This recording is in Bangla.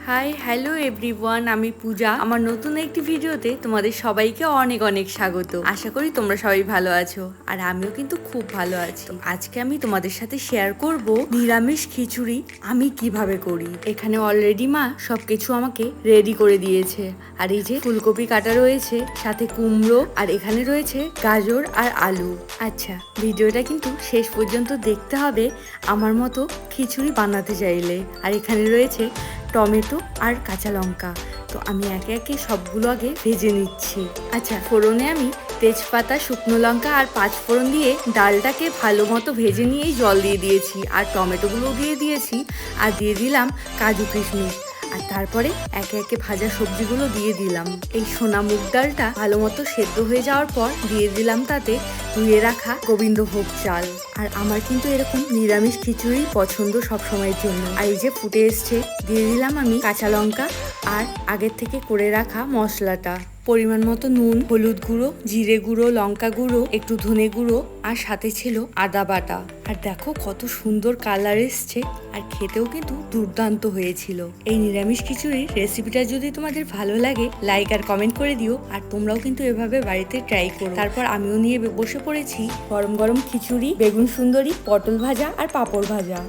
হাই হ্যালো এভরিওয়ান, আমি পূজা। আমার নতুন একটি ভিডিওতে তোমাদের সবাইকে অনেক অনেক স্বাগত। আশা করি তোমরা সবাই ভালো আছো, আর আমিও কিন্তু খুব ভালো আছি। আজকে আমি তোমাদের সাথে শেয়ার করব নিরামিষ খিচুড়ি আমি কিভাবে করি। এখানে অলরেডি মা সবকিছু আমাকে রেডি করে দিয়েছে। আর এই যে ফুলকপি কাটা রয়েছে, সাথে কুমড়ো, আর এখানে রয়েছে গাজর আর আলু। আচ্ছা, ভিডিওটা কিন্তু শেষ পর্যন্ত দেখতে হবে আমার মতো খিচুড়ি বানাতে চাইলে। আর এখানে রয়েছে টমেটো আর কাঁচা লঙ্কা। তো আমি একে একে সবগুলো আগে ভেজে নিচ্ছি। আচ্ছা, ফোড়নে আমি তেজপাতা, শুকনো লঙ্কা আর পাঁচ ফোড়ন দিয়ে ডালটাকে ভালো মতো ভেজে নিয়েই জল দিয়ে দিয়েছি, আর টমেটোগুলো দিয়ে দিয়েছি, আর দিয়ে দিলাম কাজু কিশমিশ। আর তারপরে একে একে ভাজা সবজিগুলো দিয়ে দিলাম। এই সোনা মুগ ডালটা ভালো মতো সেদ্ধ হয়ে যাওয়ার পর দিয়ে দিলাম তাতে ধুয়ে রাখা গোবিন্দভোগ চাল। আর আমার কিন্তু এরকম নিরামিষ খিচুড়ি পছন্দ সব সময়ের জন্য। আর এই যে ফুটে এসছে, দিয়ে দিলাম আমি কাঁচা লঙ্কা আর আগের থেকে করে রাখা মশলাটা। পরিমাণ মতো নুন, হলুদ গুঁড়ো, জিরে গুঁড়ো, লঙ্কা গুঁড়ো, একটু ধনে গুঁড়ো, আর সাথে ছিল আদা বাটা। আর দেখো কত সুন্দর কালার এসছে, আর খেতেও কিন্তু দুর্দান্ত হয়েছিল। এই নিরামিষ খিচুড়ির রেসিপিটা যদি তোমাদের ভালো লাগে, লাইক আর কমেন্ট করে দিও। আর তোমরাও কিন্তু এভাবে বাড়িতে ট্রাই করো। তারপর আমিও নিয়ে বসে পড়েছি গরম গরম খিচুড়ি, বেগুন সুন্দরী, পটল ভাজা আর পাঁপড় ভাজা।